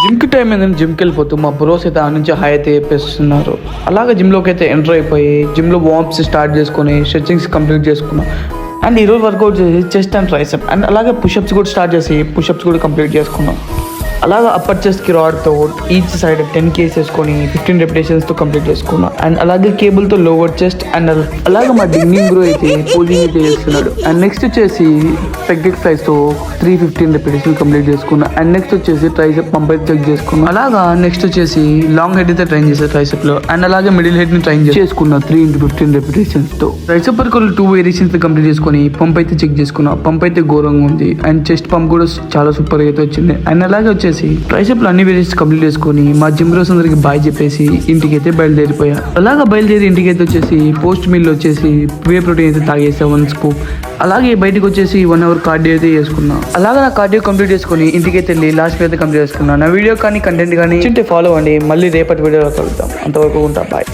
జిమ్కి టైం ఏంటంటే జిమ్కి వెళ్ళిపోతూ మా బ్రోస్ అయితే ఆ నుంచి హై అయితే చెప్పేస్తున్నారు. అలాగే జిమ్లోకి అయితే ఎంటర్ అయిపోయి జిమ్లో వార్మ్స్ స్టార్ట్ చేసుకొని స్ట్రెచింగ్స్ కంప్లీట్ చేసుకున్నాం. అండ్ ఈరోజు వర్కౌట్ చేసి చెస్ట్ అండ్ ట్రైసెప్ అండ్ అలాగే పుషప్స్ కూడా స్టార్ట్ చేసి పుషప్స్ కూడా కంప్లీట్ చేసుకున్నాం. అలాగే అప్పర్ చెస్ట్కి రాడ్తో ఈచ్ సైడ్ 10 వేసుకొని 15 రెపిటేషన్స్తో కంప్లీట్ చేసుకున్నాం. అండ్ అలాగే కేబుల్తో లోవర్ చెస్ట్ అండ్ అలాగే మా డింగింగ్ గ్రో అయితే పోజింగ్ అయితే చేస్తున్నాడు. అండ్ నెక్స్ట్ వచ్చేసి పెగ్ ఎక్సర్సైజ్తో 315 రెపిటేషన్ కంప్లీట్ చేసుకున్నాం. అండ్ నెక్స్ట్ వచ్చేసి ట్రైసెప్ పంప్ అయితే చెక్ చేసుకున్నాం. అలాగా నెక్స్ట్ వచ్చేసి లాంగ్ హెడ్ అయితే ట్రైన్ చేశారు ట్రైసెప్లో. అండ్ అలాగే మిడిల్ హెడ్ని ట్రైన్ చేసుకున్నా 3x15 రెపిటేషన్స్తో. ట్రైసెప్ వరకు 2 వేరియేషన్స్ కంప్లీట్ చేసుకొని పంప్ అయితే చెక్ చేసుకున్నా. పంప్ అయితే ఘోరంగా ఉంది. అండ్ చెస్ట్ పంప్ కూడా చాలా సూపర్ అయితే వచ్చింది. అండ్ అలాగే వచ్చేసి ట్రైసెప్లో అన్ని వేరియేషన్స్ కంప్లీట్ చేసుకొని మా జిమ్ బ్రోస్ అందరికి బాయ్ చెప్పేసి ఇంటికి అయితే బయలుదేరిపోయా. అలాగా బయలుదేరి ఇంటికి అయితే వచ్చేసి పోస్ట్ మీల్ వచ్చేసి వే ప్రోటీన్ అయితే తాగేసా 1 స్కూప్. అలాగే బయటకు వచ్చేసి 1 అవర్ కార్డియో అయితే చేసుకున్నా. అలాగే నా కార్డియో కంప్లీట్ చేసుకుని ఇంటికి అయితే వెళ్ళి లాస్ట్ అయితే కంప్లీట్ చేసుకున్నా. నా వీడియో కానీ కంటెంట్ కానీ ఫాలో అవ్వండి. మళ్ళీ రేపటి వీడియోలో కలుద్దాం. అంతవరకు ఉంటా బాయ్.